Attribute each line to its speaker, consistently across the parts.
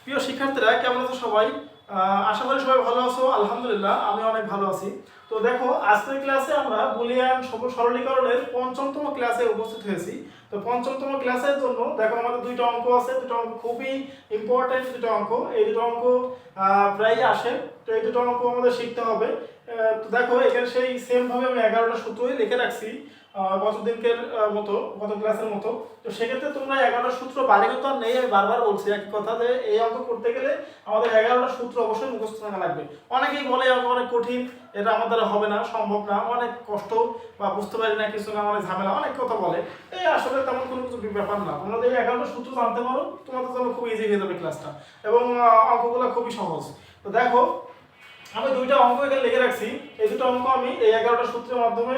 Speaker 1: প্রিয় শিক্ষার্থীরা কেমন আছো সবাই? আশা করি সবাই ভালো আছো। আলহামদুলিল্লাহ আমি অনেক ভালো আছি। তো দেখো আজকের ক্লাসে আমরা বুলিয়ান সরলীকরণের পঞ্চমতম ক্লাসে উপস্থিত হয়েছি। তো পঞ্চমতম ক্লাসের জন্য দেখো আমাদের দুইটা অঙ্ক আছে, দুটো অঙ্ক খুবই ইম্পর্টেন্ট দুটো অঙ্ক। এই দুটো অঙ্ক প্রায়ই আসে, তো এই দুটো অঙ্ক আমাদের শিখতে হবে। তো দেখো এখানে সেই সেম ভাবে আমি 11টা সূত্রই লিখে রাখছি গত দিনকের মতো, গত ক্লাসের মতো। তো সেক্ষেত্রে তোমরা 11টা সূত্র বাড়ি করতে নেই, আমি বারবার বলছি একই কথা যে এই অঙ্ক করতে গেলে আমাদের 11টা সূত্র অবশ্যই মুখস্থ থাকা লাগবে। অনেকেই বলে অঙ্ক অনেক কঠিন, এটা আমাদের দ্বারা হবে না, সম্ভব না, অনেক কষ্ট বা বুঝতে পারি না কিছু না, অনেক ঝামেলা, অনেক কথা বলে। এই আসলে তেমন কোনো কিছু ব্যাপার না। তোমরা যদি 11টা সূত্র জানতে পারো তোমাদের জন্য খুব ইজি হয়ে যাবে ক্লাসটা, এবং অঙ্কগুলো খুবই সহজ। তো দেখো আমি দুইটা অঙ্ক এখানে লিখে রাখছি। এই দুটো অঙ্ক আমি এই 11টা সূত্রের মাধ্যমে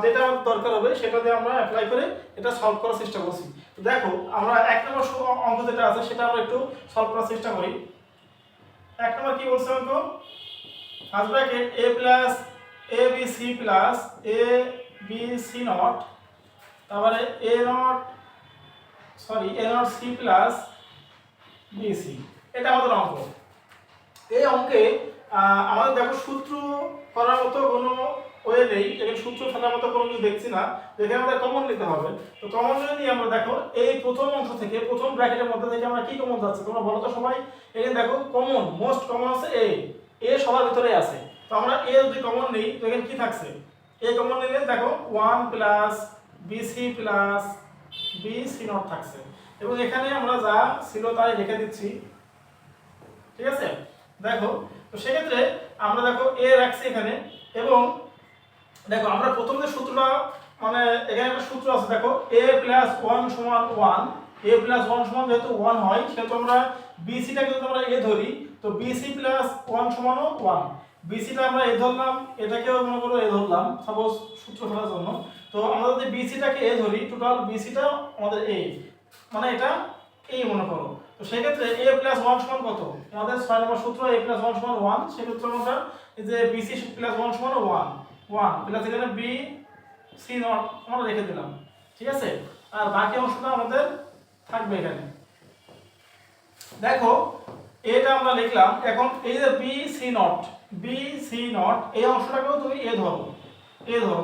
Speaker 1: যেটা আমাদের দরকার হবে সেটা দিয়ে আমরা অ্যাপ্লাই করে এটা সলভ করার চেষ্টা করছি। তো দেখো আমরা এক নম্বর অঙ্ক যেটা আছে সেটা আমরা একটু সলভ করার চেষ্টা করি। এক নম্বর কি বলছে অঙ্ক? First bracket a plus abc plus abc not, তারপরে a not c plus bc, এটা আমাদের অঙ্ক। এই অঙ্কে আমাদের দেখো সূত্র করার মতো কোনো ওয়ে নেই, এখানে সূত্র ফেলার মতো কোনো কিছু দেখছি না, এখানে আমাদের কমন নিতে হবে। তো কমন নিয়ে আমরা দেখো এই প্রথম অংশ থেকে, প্রথম ব্র্যাকেটের মধ্যে থেকে আমরা কি কমন যাচ্ছে তোমরা বলো তো সবাই? এখানে দেখো কমন, মোস্ট কমন আছে এ সবার ভিতরেই আছে। তো আমরা এ যদি কমন নিই তো এখানে কি থাকছে? এ কমন নিলে দেখো 1 plus bc plus bc not থাকছে, এবং এখানে আমরা যা ছিল তাই লিখে দিচ্ছি, ঠিক আছে? দেখো তো সেক্ষেত্রে আমরা দেখো এ রাখছি এখানে, এবং দেখো আমরা প্রথম যে সূত্রটা, মানে এখানে একটা সূত্র আছে দেখো a প্লাস 1 সমান 1, a প্লাস 1 সমান যেহেতু 1 হয় সেহেতু আমরা bc টাকে যদি আমরা a ধরি তো bc প্লাস 1 সমানও 1, bc টা আমরা a ধরলাম, এটাকেও মনে করো a ধরলাম সাপোজ সূত্র ফেলার জন্য। তো আমরা যদি bc টাকে a ধরি, টোটাল bc টা আমাদের a, মানে এটা a মনে করো। তো সেই ক্ষেত্রে a প্লাস 1 সমান কত? আমাদের 6 নম্বর সূত্র a প্লাস 1 সমান 1, সেই ক্ষেত্রে আমরা এই যে bc প্লাস 1 সমান 1 প্লাস এখানে b c নট আমরা রেখে দিলাম, ঠিক আছে? আর বাকি অংশটা আমাদের থাকবে এখানে। দেখো এটা আমরা লিখলাম। এখন এই যে b c নট এই অংশটাকেও তুমি a ধরো,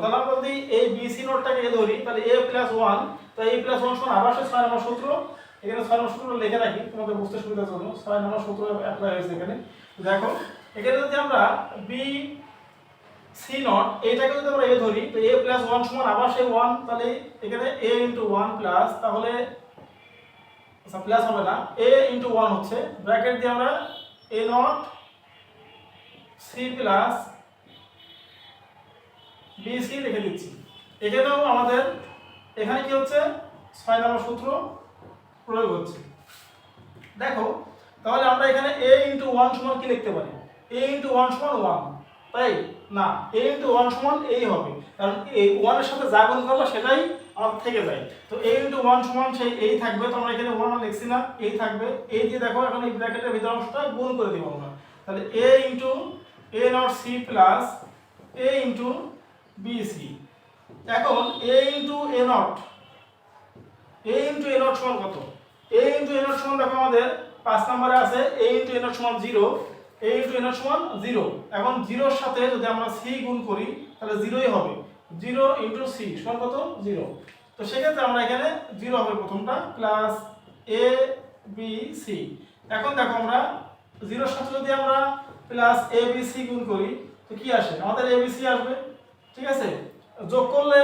Speaker 1: তাহলে আমরা যদি এই b c নটটাকে a ধরি তাহলে a প্লাস 1, তো a প্লাস 1 সমান আবার 6 নম্বর সূত্র, এখানে 6 নম্বর সূত্রটা লিখে রাখি তোমাদের বুঝতে সুবিধার জন্য। 6 নম্বর সূত্র অ্যাপ্লাই হয়েছে এখানে। দেখো এখানে যদি আমরা b c নট এইটাকে যদি আমরা a ধরি তো a প্লাস 1 সমান আবার সেই 1, তাহলে এখানে a ইনটু 1 প্লাস, তাহলে আচ্ছা প্লাস হবে না, a ইনটু 1 হচ্ছে, ব্র্যাকেট দিয়ে আমরা a not c plus bc লিখে দিচ্ছি। এখানেও আমাদের এখানে কি হচ্ছে? 6 নম্বর সূত্র প্রয়োগ হচ্ছে। দেখো তাহলে আমরা এখানে a ইনটু 1 সমান কি লিখতে পারি? a ইনটু 1 সমান 1, তাই না? a ইনটু 1 সমান এই হবে, কারণ এই 1 এর সাথে যা গুণ করব সেটাই আমাদের থেকে যায়। তো a ইনটু 1 সমান সেই এই থাকবে, তো আমরা এখানে 1 লিখছি না, এই থাকবে। এই দিয়ে দেখো এখন এই ব্র্যাকেটের ভিতর অংশটা গুণ করে দিব আমরা, তাহলে a into a not c plus a into bc। এখন a ইনটু a নট সমান কত? a ইনটু a নট সমান দেখো আমাদের 5 নম্বরে আছে a ইনটু a নট সমান 0, a ইনটু a নট সমান 0। এখন 0 এর সাথে যদি আমরা c গুণ করি তাহলে 0ই হবে, 0 ইনটু c সমান কত? 0। তো সেক্ষেত্রে আমরা এখানে 0 হবে প্রথমটা, প্লাস a b c। এখন দেখো আমরা 0 এর সাথে যদি আমরা প্লাস a b c গুণ করি তো কি আসে? আমাদের a b c আসবে, ঠিক আছে? যোগ করলে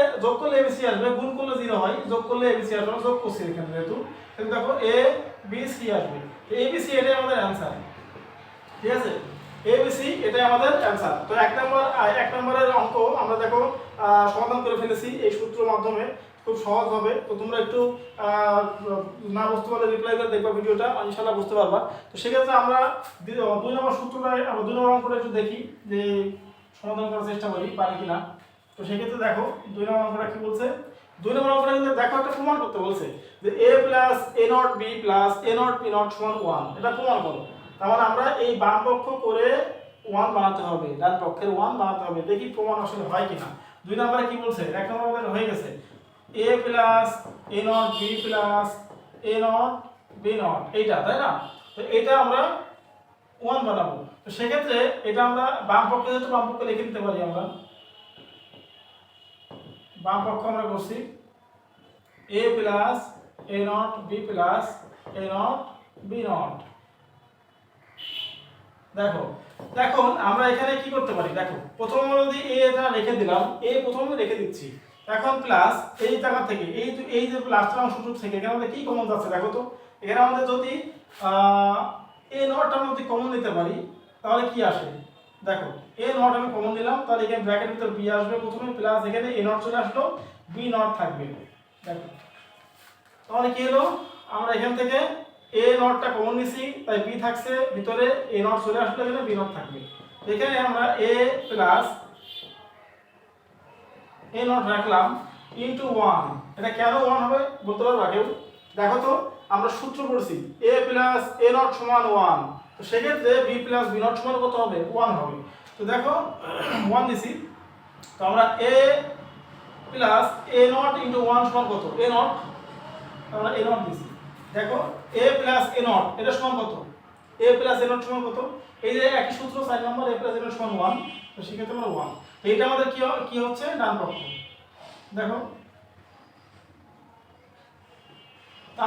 Speaker 1: a b c আসবে, গুণ করলে 0 হয়, যোগ করলে a b c আসবে, যোগ করছি এখানে যেহেতু, তাহলে দেখো a b c আসবে। তো a b c এটাই আমাদের অ্যানসার, ঠিক আছে? a b c এটাই আমাদের অ্যানসার। তো এক নম্বরের অঙ্ক আমরা দেখো সমাধান করে ফেলেছি এই সূত্রের মাধ্যমে, খুব সহজ হবে। তো তোমরা একটু না বুঝতে পারলে রিপ্লাই করে দেখবা ভিডিওটা, ইনশাআল্লাহ বুঝতে পারবা। তো সেক্ষেত্রে আমরা 2 নম্বর সূত্রটা, 2 নম্বর অঙ্কটা একটু দেখি যে সমাধান করার চেষ্টা করি পারি কিনা। তো সেক্ষেত্রে দেখো 2 নম্বর অঙ্কটা কি বলছে? 2 নম্বর অঙ্কটা কিন্তু দেখো একটা প্রমাণ করতে বলছে যে a plus a not b plus a not p not সমান 1, এটা প্রমাণ করো। তার মানে আমরা এই বাম পক্ষ করে 1 বানাতে হবে, ডান পক্ষের 1 বানাতে হবে, দেখি প্রমাণ আসলে হয় কিনা। 2 নম্বরে কি বলছে? এক নম্বর আমাদের হয়ে গেছে a plus a not b plus a not b not, এইটা তাই না? তো এটা আমরা 1 বানাবো। তো সেক্ষেত্রে এটা আমরা বাম পক্ষে যেহেতু বাম পক্ষে লিখে দিতে পারি, আমরা বাম পক্ষ আমরা করছি a plus a not b plus a not b not. দেখো এখন আমরা এখানে কি করতে পারি, দেখো প্রথমে যদি a এটা রেখে দিলাম, a প্রথমে রেখে দিচ্ছি, এখন প্লাস এই জায়গা থেকে এই যে লাস্টের অংশ থেকে এখানে আমাদের কি কমন যাচ্ছে, দেখো তো এখানে আমাদের যদি a নট আমরা যদি কমন নিতে পারি তাহলে কি আসে, দেখো a নট আমি কমন দিলাম, তাহলে এখানে ব্র্যাকেটের ভিতর b আসবে প্রথমে, প্লাস এখানে a নট চলে আসলো, b নট থাকবে। দেখো তাহলে কি হলো, আমরা এখান থেকে a নটটা কমন নিছি, তাই b থাকছে ভিতরে, a নট চলে আসলো, এখানে b নট থাকবে। এখানে আমরা a প্লাস a নট রাখলাম ইনটু 1। এটা কেন 1 হবে বলতে পারবা কেউ? দেখো তো আমরা সূত্র পড়ছি a প্লাস a নট সমান 1, তো সেক্ষেত্রে b প্লাস b নট সমান কত হবে, 1 হবে। তো দেখো 1 দিছি, তো আমরা a plus a not into 1 সমান কত, a নট, আমরা a নট দিছি। দেখো a প্লাস a নট এটা সমান কত, a প্লাস a নট সমান কত, এই যে একই সূত্র 4 নম্বর, a প্লাস a নট সমান 1, তো সেক্ষেত্রে আমরা 1। তো এটা আমাদের কি হচ্ছে, ডান পক্ষ। দেখো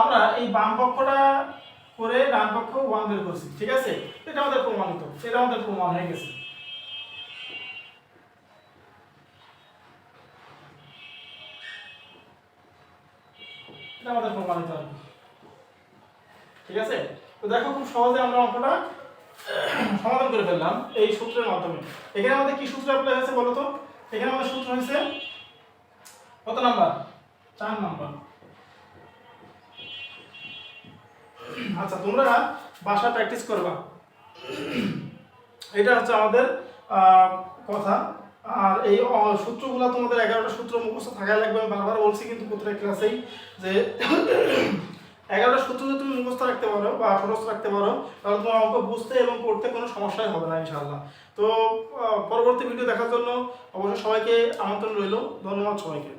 Speaker 1: আমরা এই বাম পক্ষটা করে ডান পক্ষ 1 বের করছি, ঠিক আছে? এটা আমাদের প্রমাণিত, এটা আমাদের প্রমাণ হয়ে গেছে। এটা আমাদের প্রমাণিত আর কি, ঠিক আছে? তো দেখো খুব সহজে আমরা অঙ্কটা সমাধান করে ফেললাম এই সূত্রের মাধ্যমে। এখানে আমাদের কি সূত্র অ্যাপ্লাই হয়েছে বলো তো? এখানে আমাদের সূত্র হয়েছে কত নাম্বার, 4 নাম্বার। আচ্ছা তোমরা বাসা প্র্যাকটিস করবা, এটা হচ্ছে আমাদের কথা। আর এই সূত্রগুলো তোমাদের 11টা সূত্র মুখস্থ থাকা লাগবে, আমি বারবার বলছি কিন্তু প্রত্যেক ক্লাসেই যে 11টা সূত্র যদি তুমি মুখস্থ রাখতে পারো বা মুখস্থ রাখতে পারো তাহলে তোমার অঙ্ক বুঝতে এবং করতে কোনো সমস্যাই হবে না ইনশাআল্লাহ। তো পরবর্তী ভিডিও দেখার জন্য অবশ্যই সবাইকে আমন্ত্রণ রইল। ধন্যবাদ সবাইকে।